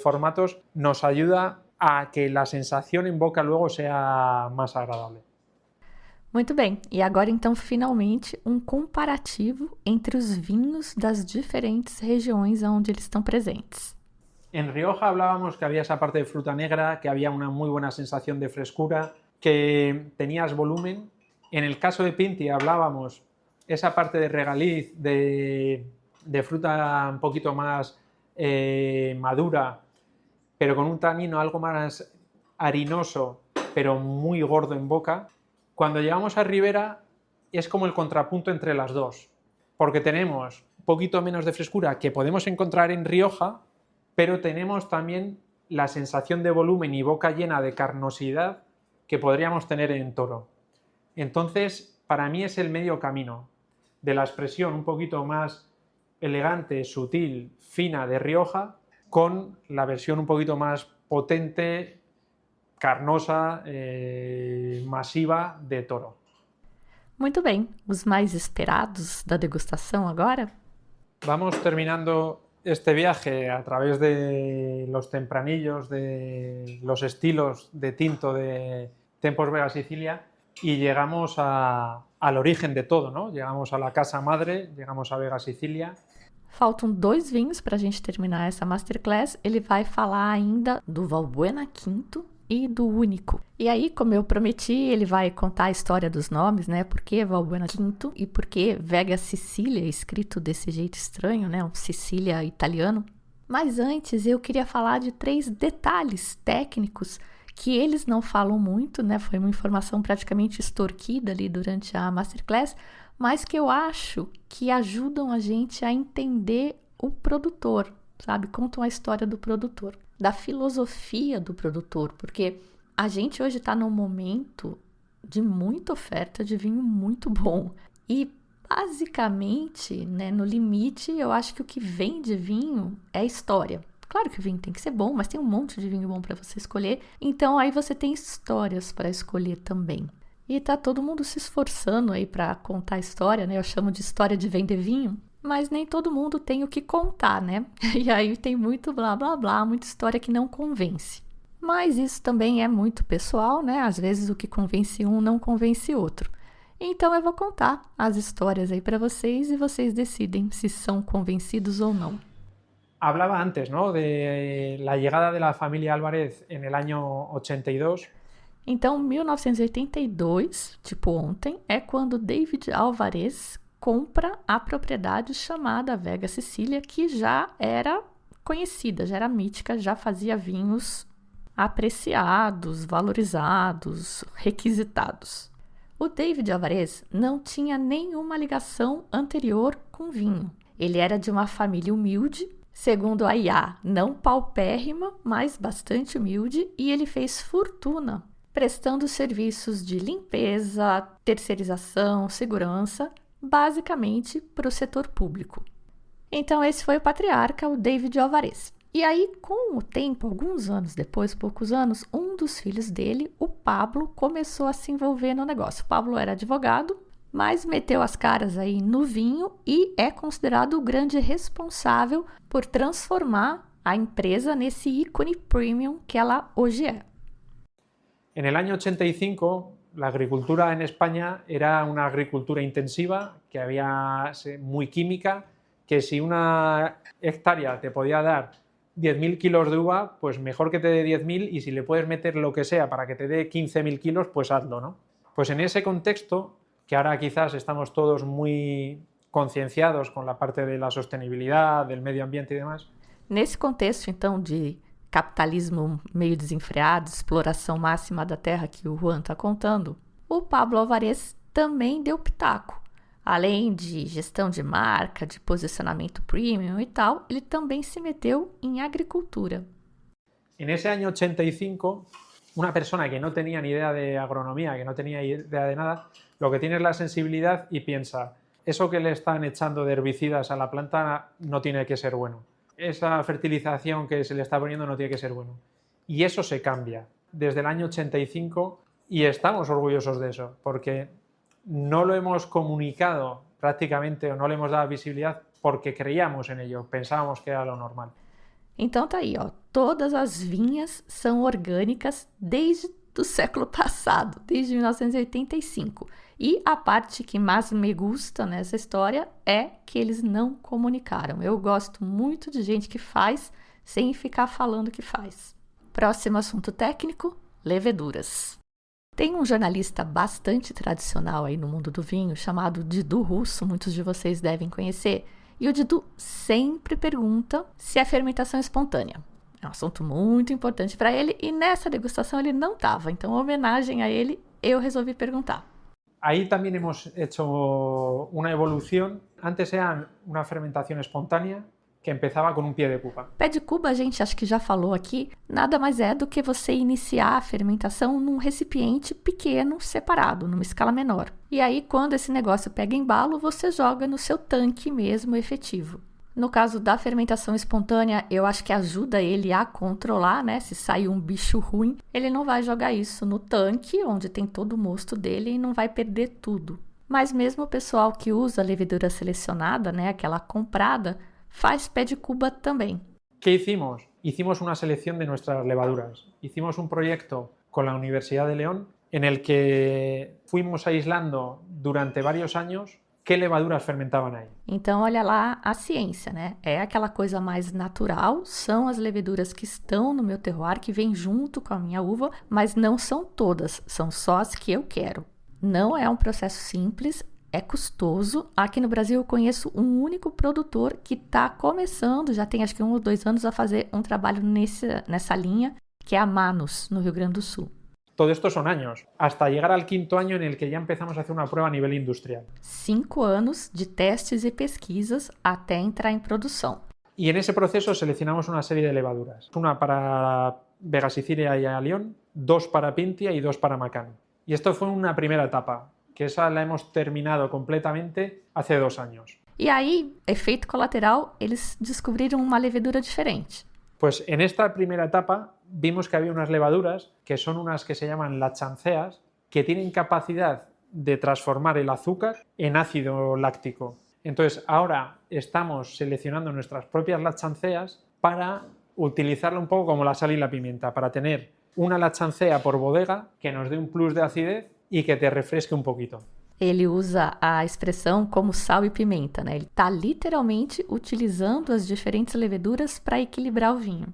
formatos nos ayuda a que la sensación en boca luego sea más agradable. Muito bem, e agora então finalmente um comparativo entre os vinhos das diferentes regiões onde eles estão presentes. En Rioja hablábamos que había esa parte de fruta negra, que había una muy buena sensación de frescura, que tenías volumen. En el caso de Pinti hablábamos esa parte de regaliz, de fruta un poquito más madura, pero con un tanino algo más harinoso, pero muy gordo en boca. Cuando llegamos a Ribera es como el contrapunto entre las dos, porque tenemos un poquito menos de frescura que podemos encontrar en Rioja, pero tenemos también la sensación de volumen y boca llena de carnosidad que podríamos tener en Toro. Entonces, para mí es el medio camino de la expresión un poquito más elegante, sutil, fina de Rioja, con la versión un poquito más potente, carnosa, masiva de Toro. Muito bem, os mais esperados da degustação agora? Vamos terminando este viaje a través de los tempranillos, de los estilos de tinto de Tempos Vega Sicilia y llegamos al origen de todo, ¿no? Llegamos a la casa madre, llegamos a Vega Sicilia. Faltam 2 vinhos para a gente terminar essa Masterclass. Ele vai falar ainda do Valbuena Quinto e do Único. E aí, como eu prometi, ele vai contar a história dos nomes, né? Por que Valbuena Quinto e por que Vega Sicilia, escrito desse jeito estranho, né? Um Sicília italiano. Mas antes, eu queria falar de 3 detalhes técnicos que eles não falam muito, né? Foi uma informação praticamente extorquida ali durante a Masterclass, mas que eu acho que ajudam a gente a entender o produtor, sabe? Contam a história do produtor, da filosofia do produtor, porque a gente hoje está num momento de muita oferta de vinho muito bom e basicamente, né, no limite, eu acho que o que vende vinho é a história. Claro que o vinho tem que ser bom, mas tem um monte de vinho bom para você escolher, então aí você tem histórias para escolher também. E tá todo mundo se esforçando aí para contar a história, né? Eu chamo de história de vender vinho, mas nem todo mundo tem o que contar, né? E aí tem muito blá blá blá, muita história que não convence. Mas isso também é muito pessoal, né? Às vezes o que convence um não convence outro. Então eu vou contar as histórias aí para vocês e vocês decidem se são convencidos ou não. Hablaba antes, ¿no? De la llegada de la familia Álvarez en el año 82. Então, 1982, tipo ontem, é quando David Alvarez compra a propriedade chamada Vega Sicilia, que já era conhecida, já era mítica, já fazia vinhos apreciados, valorizados, requisitados. O David Alvarez não tinha nenhuma ligação anterior com vinho. Ele era de uma família humilde Segundo a IA, não paupérrima, mas bastante humilde, e ele fez fortuna prestando serviços de limpeza, terceirização, segurança, basicamente para o setor público. Então esse foi o patriarca, o David Alvarez. E aí, com o tempo, alguns anos depois, poucos anos, um dos filhos dele, o Pablo, começou a se envolver no negócio. O Pablo era advogado, mas meteu as caras aí no vinho e é considerado o grande responsável por transformar a empresa nesse ícone premium que ela hoje é. En el año 85, la agricultura en España era una agricultura intensiva, que había muy química, que si una hectárea te podía dar 10.000 kilos de uva, pues mejor que te dé 10.000 y si le puedes meter lo que sea para que te dé 15.000 kilos, pues hazlo, ¿no? Pues en ese contexto, que ahora quizás estamos todos muy concienciados con la parte de la sostenibilidad, del medio ambiente y demás. Nesse contexto, então, de capitalismo meio desenfreado, exploração máxima da terra que o Juan está contando, o Pablo Alvarez também deu pitaco. Além de gestão de marca, de posicionamento premium e tal, ele também se meteu em agricultura. En ese año 85, una persona que no tenía ni idea de agronomía, que no tenía idea de nada, lo que tiene es la sensibilidad y piensa, eso que le están echando de herbicidas a la planta no tiene que ser bueno. Esa fertilización que se le está poniendo no tiene que ser bueno. Y eso se cambia desde el año 85 y estamos orgullosos de eso, porque no lo hemos comunicado prácticamente o no le hemos dado visibilidad porque creíamos en ello, pensábamos que era lo normal. Então tá aí, ó, todas as vinhas são orgânicas desde o século passado, desde 1985. E a parte que mais me gusta nessa história é que eles não comunicaram. Eu gosto muito de gente que faz sem ficar falando que faz. Próximo assunto técnico, leveduras. Tem um jornalista bastante tradicional aí no mundo do vinho, chamado Didu Russo, muitos de vocês devem conhecer, e o Didu sempre pergunta se é fermentação espontânea. É um assunto muito importante para ele e nessa degustação ele não estava, então, em homenagem a ele, eu resolvi perguntar. Ahí también hemos hecho una evolución. Antes era una fermentación espontánea que empezaba con un pie de cuba. Pé de cuba, a gente acho que já falou aqui, nada mais é do que você iniciar a fermentação num recipiente pequeno, separado, numa escala menor. E aí, quando esse negócio pega embalo, você joga no seu tanque mesmo efetivo. No caso da fermentação espontânea, eu acho que ajuda ele a controlar, né? Se sair um bicho ruim, ele não vai jogar isso no tanque, onde tem todo o mosto dele, e não vai perder tudo. Mas mesmo o pessoal que usa a levedura selecionada, né? Aquela comprada, faz pé de cuba também. ¿Qué hicimos? Hicimos una selección de nuestras levaduras. Hicimos un proyecto con la Universidad de León en el que fuimos aislando durante varios años que levaduras fermentavam aí. Então, olha lá a ciência, né? É aquela coisa mais natural, são as leveduras que estão no meu terroir, que vêm junto com a minha uva, mas não são todas, são só as que eu quero. Não é um processo simples, é custoso. Aqui no Brasil eu conheço um único produtor que está começando, já tem acho que 1 ou 2 anos, a fazer um trabalho nessa linha, que é a Manus, no Rio Grande do Sul. Todo esto son años, hasta llegar al 5º año en el que ya empezamos a hacer una prueba a nivel industrial. 5 anos de testes e pesquisas até entrar em produção. Y en ese proceso seleccionamos una serie de levaduras. Una para Vega Sicilia y León, 2 para Pintia y 2 para Macán. Y esto fue una primera etapa, que esa la hemos terminado completamente hace 2 años. E aí, efeito colateral, eles descobriram uma levedura diferente. Pues en esta primera etapa vimos que había unas levaduras que son unas que se llaman lactanceas, que tienen capacidad de transformar el azúcar en ácido láctico. Entonces ahora estamos seleccionando nuestras propias lactanceas para utilizarla un poco como la sal y la pimienta, para tener una lactancea por bodega que nos dé un plus de acidez y que te refresque un poquito. Ele usa a expressão como sal e pimenta, né? Ele está literalmente utilizando as diferentes leveduras para equilibrar o vinho.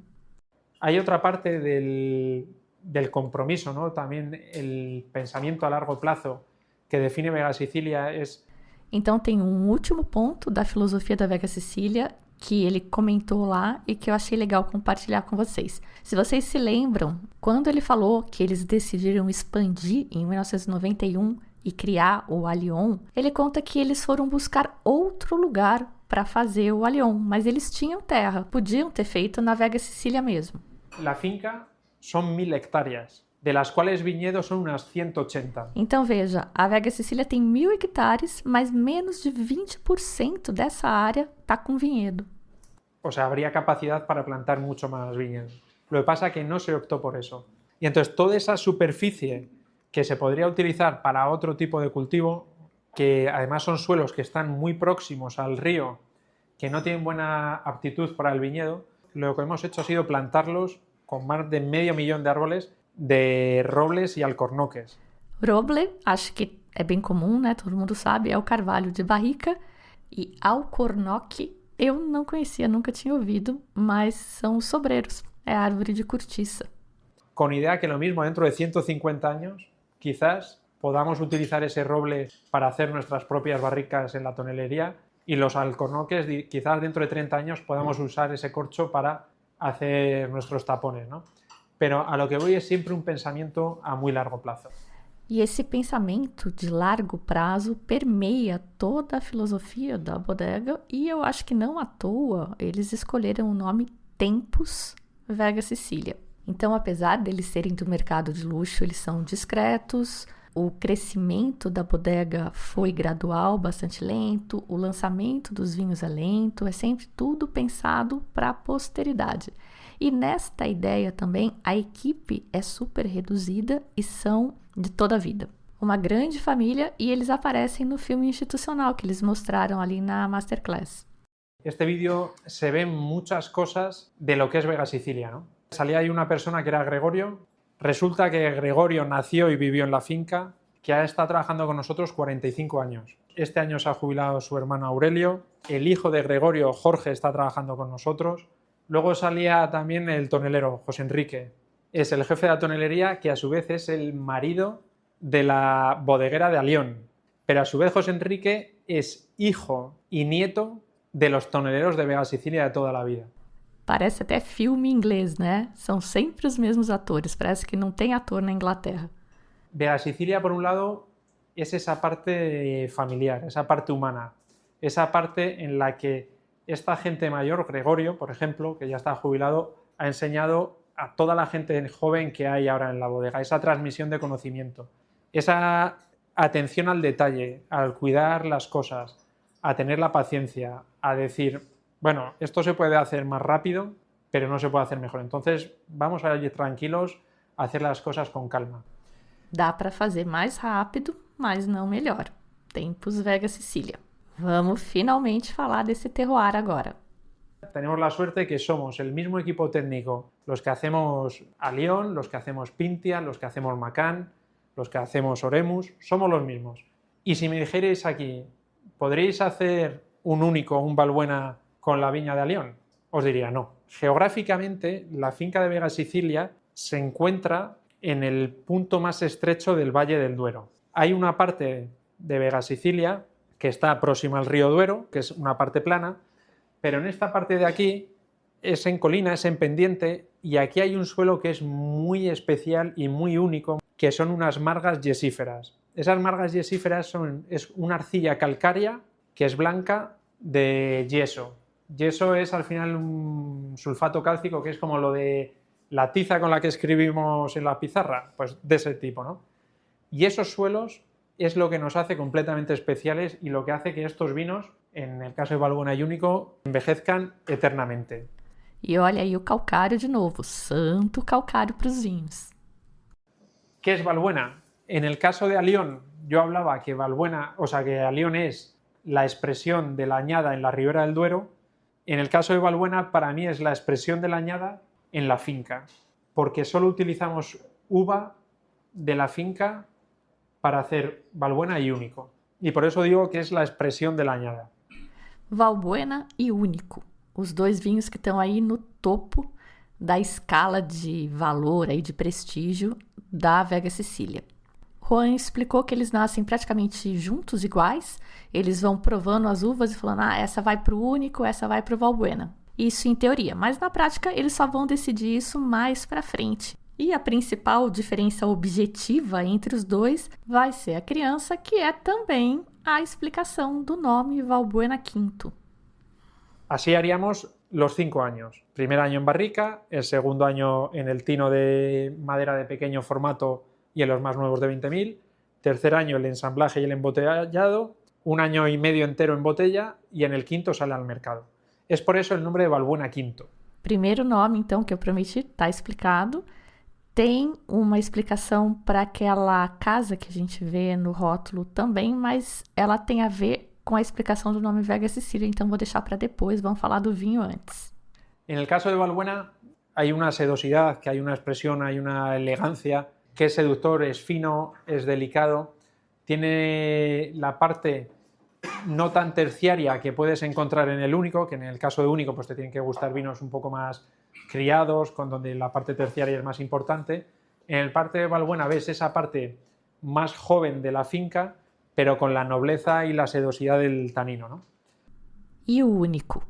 Hay otra parte del compromiso, ¿no? También el pensamiento a largo plazo que define Vega Sicilia es... Então tem um último ponto da filosofia da Vega Sicilia que ele comentou lá e que eu achei legal compartilhar com vocês. Se vocês se lembram, quando ele falou que eles decidiram expandir em 1991 e criar o Alion, ele conta que eles foram buscar outro lugar para fazer o Allione, mas eles tinham terra, podiam ter feito na Vega Sicilia mesmo. La finca son 1000 hectáreas, de las cuales viñedos son unas 180. Então veja, a Vega Sicilia tem 1000 hectares, mas menos de 20% dessa área está com vinhedo. O sea, habría capacidad para plantar mucho más viñedos. Lo que pasa es que no se optó por eso. Y entonces toda esa superficie que se podría utilizar para otro tipo de cultivo, que además son suelos que están muy próximos al río, que no tienen buena aptitud para el viñedo, lo que hemos hecho ha sido plantarlos con más de 500.000 de árboles de robles e alcornoques. Roble, acho que é bem comum, né? Todo mundo sabe, é o carvalho de barrica. E alcornoque, eu não conhecia, nunca tinha ouvido, mas são os sobreiros, é a árvore de cortiça. Con idea que lo mismo dentro de 150 años, quizás podamos utilizar ese roble para hacer nuestras propias barricas en la tonelería y los alcornoques, quizás dentro de 30 años podamos usar ese corcho para hacer nuestros tapones, ¿no? Pero a lo que voy es siempre un pensamiento a muy largo plazo. E esse pensamento de largo prazo permeia toda a filosofia da bodega e eu acho que não à toa eles escolheram o nome Tempus Vega Sicilia. Então, apesar deles serem do mercado de luxo, eles são discretos, o crescimento da bodega foi gradual, bastante lento, o lançamento dos vinhos é lento, é sempre tudo pensado para a posteridade. E nesta ideia também, a equipe é super reduzida e são de toda a vida. Uma grande família e eles aparecem no filme institucional que eles mostraram ali na Masterclass. Este vídeo se ven muchas cosas de lo que es Vega Sicilia, ¿no? Salía ahí una persona que era Gregorio. Resulta que Gregorio nació y vivió en la finca, que ha estado trabajando con nosotros 45 años. Este año se ha jubilado su hermano Aurelio. El hijo de Gregorio, Jorge, está trabajando con nosotros. Luego salía también el tonelero, José Enrique. Es el jefe de la tonelería, que a su vez es el marido de la bodeguera de Allione. Pero a su vez José Enrique es hijo y nieto de los toneleros de Vega Sicilia de toda la vida. Parece até filme inglês, né? São sempre os mesmos atores, parece que não tem ator na Inglaterra. Vega Sicilia, por un lado, es esa parte familiar, esa parte humana, esa parte en la que esta gente mayor, Gregorio, por ejemplo, que ya está jubilado, ha enseñado a toda la gente joven que hay ahora en la bodega, esa transmisión de conocimiento, esa atención al detalle, al cuidar las cosas, a tener la paciencia, a decir, bueno, esto se puede hacer más rápido, pero no se puede hacer mejor. Entonces, vamos a ir tranquilos a hacer las cosas con calma. Dá para fazer mais rápido, mas não melhor. Tempus Vega Sicilia. Vamos finalmente falar desse terroir agora. Tenemos la suerte que somos el mismo equipo técnico, los que hacemos Allione, los que hacemos Pintia, los que hacemos Macán, los que hacemos Oremus, somos los mismos. Y si me dijerais aquí, ¿podréis hacer un único, un Valbuena con la viña de Allione? Os diría no. Geográficamente, la finca de Vega Sicilia se encuentra en el punto más estrecho del Valle del Duero. Hay una parte de Vega Sicilia que está próxima al río Duero, que es una parte plana, pero en esta parte de aquí es en colina, es en pendiente, y aquí hay un suelo que es muy especial y muy único, que son unas margas yesíferas. Esas margas yesíferas es una arcilla calcárea que es blanca de yeso. Yeso es al final un sulfato cálcico, que es como lo de la tiza con la que escribimos en la pizarra, pues de ese tipo, ¿no? Y esos suelos es lo que nos hace completamente especiales y lo que hace que estos vinos, en el caso de Valbuena y Único, envejezcan eternamente. E olha aí o calcário de novo, santo calcário para os vinhos. ¿Qué es Valbuena? En el caso de Allione, yo hablaba que Valbuena, o sea, que Allione es la expresión de la añada en la ribera del Duero. En el caso de Valbuena, para mí es la expresión de la añada en la finca, porque solo utilizamos uva de la finca para hacer Valbuena y Único. Y por eso digo que es la expresión de la añada. Valbuena e Único, os dois vinhos que estão aí no topo da escala de valor, aí de prestígio da Vega Sicilia. Juan explicou que eles nascem praticamente juntos, iguais, eles vão provando as uvas e falando, essa vai para o Único, essa vai para o Valbuena. Isso em teoria, mas na prática eles só vão decidir isso mais para frente. E a principal diferença objetiva entre os dois vai ser a criança, que é também a explicação do nome Valbuena Quinto. Así haríamos los 5 años. Primer año en barrica, el segundo año en el tino de madera de pequeño formato y en los más nuevos de 20.000. Tercer año el ensamblaje y el embotellado. 1 año y medio entero en botella y en el quinto sale al mercado. Es por eso el nombre de Balbuena Quinto. Primeiro nome, então, que eu prometi, está explicado. Tem uma explicação para aquela casa que a gente vê no rótulo também, mas ela tem a ver com a explicação do nome Vega Sicilia, então vou deixar para depois, vamos falar do vinho antes. En el caso de Balbuena hay una sedosidad, que hay una expresión, hay una elegancia, que es seductor, es fino, es delicado, tiene la parte no tan terciaria que puedes encontrar en el único, que en el caso de único pues te tienen que gustar vinos un poco más criados, con donde la parte terciaria es más importante. En el parte de Balbuena ves esa parte más joven de la finca, pero con la nobleza y la sedosidad del tanino, ¿no? E o único?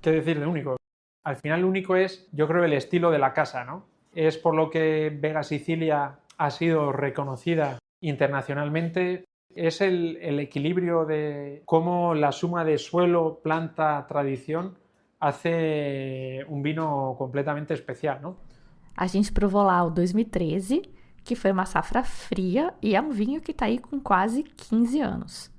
¿Qué decir de único? Al final el único es, yo creo, el estilo de la casa, ¿no? Es por lo que Vega Sicilia ha sido reconocida internacionalmente. Es el equilibrio de cómo la suma de suelo, planta, tradición hace un vino completamente especial, ¿no? A gente provou lá o 2013, que foi uma safra fria e é um vinho que está aí com quase 15 anos.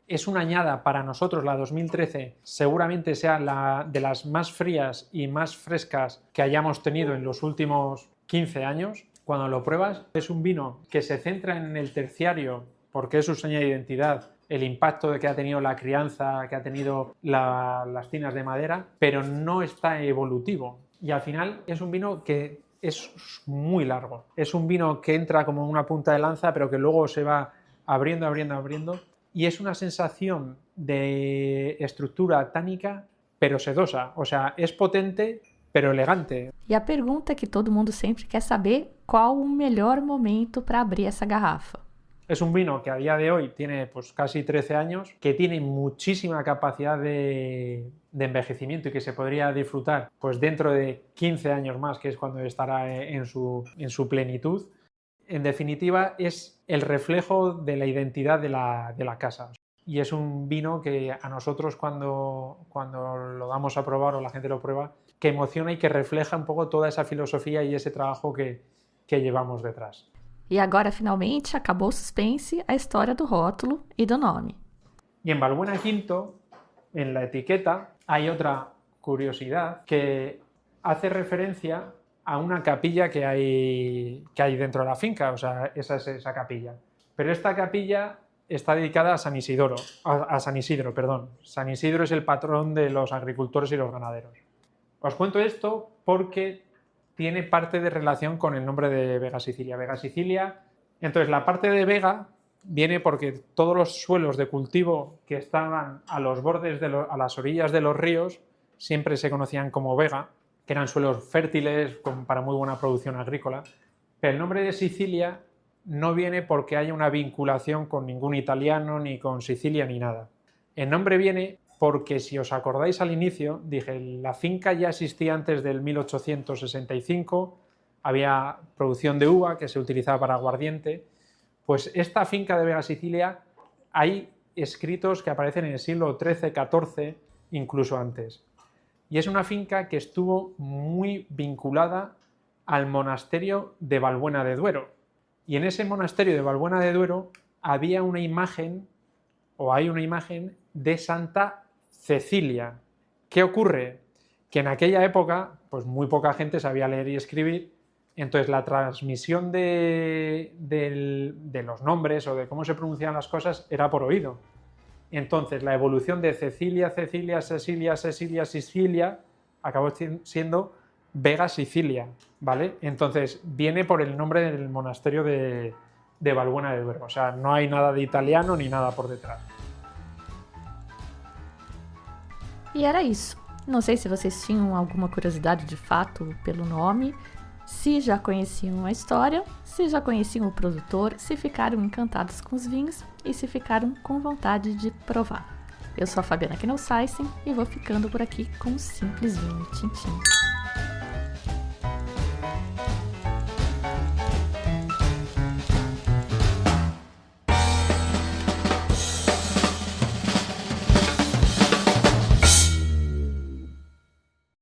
Es una añada para nosotros, la 2013, seguramente sea la de las más frías y más frescas que hayamos tenido en los últimos 15 años. Cuando lo pruebas, es un vino que se centra en el terciario porque es su seña de identidad, el impacto que ha tenido la crianza, que ha tenido las tinas de madera, pero no está evolutivo. Y al final es un vino que es muy largo. Es un vino que entra como una punta de lanza, pero que luego se va abriendo, abriendo, abriendo. Y es una sensación de estructura tánica, pero sedosa. O sea, es potente, pero elegante. E a pergunta que todo mundo sempre quer saber, qual o melhor momento para abrir essa garrafa? Es un vino que a día de hoy tiene pues casi 13 años, que tiene muchísima capacidad de envejecimiento y que se podría disfrutar pues dentro de 15 años más, que es cuando estará en su plenitud. En definitiva, es el reflejo de la identidad de la casa. Y es un vino que a nosotros cuando lo damos a probar o la gente lo prueba, que emociona y que refleja un poco toda esa filosofía y ese trabajo que llevamos detrás. E agora, finalmente, acabou o suspense, a história do rótulo e do nome. Y en Balbuena Quinto, en la etiqueta, hay otra curiosidad que hace referencia a una capilla que hay dentro de la finca, o sea, esa es esa capilla. Pero esta capilla está dedicada a San Isidro, perdón. San Isidro es el patrón de los agricultores y los ganaderos. Os cuento esto porque tiene parte de relación con el nombre de Vega Sicilia. Vega Sicilia, entonces la parte de Vega viene porque todos los suelos de cultivo que estaban a los bordes, a las orillas de los ríos, siempre se conocían como Vega, que eran suelos fértiles para muy buena producción agrícola. Pero el nombre de Sicilia no viene porque haya una vinculación con ningún italiano, ni con Sicilia, ni nada. El nombre viene porque, si os acordáis al inicio, dije, la finca ya existía antes del 1865, había producción de uva que se utilizaba para aguardiente. Pues esta finca de Vega Sicilia hay escritos que aparecen en el siglo XIII, XIV, incluso antes. Y es una finca que estuvo muy vinculada al monasterio de Balbuena de Duero. Y en ese monasterio de Balbuena de Duero había una imagen, o hay una imagen, de Santa Cecilia. ¿Qué ocurre? Que en aquella época, pues muy poca gente sabía leer y escribir, entonces la transmisión de los nombres o de cómo se pronunciaban las cosas era por oído. Entonces la evolución de Cecilia, Cecilia, Cecilia, Cecilia, Sicilia acabó siendo Vega Sicilia, ¿vale? Entonces viene por el nombre del monasterio de Balbuena de Duero, o sea, no hay nada de italiano ni nada por detrás. E era isso. Não sei se vocês tinham alguma curiosidade de fato pelo nome, se já conheciam a história, se já conheciam o produtor, se ficaram encantados com os vinhos e se ficaram com vontade de provar. Eu sou a Fabiana Knossaisen e vou ficando por aqui com um simples vinho tintim.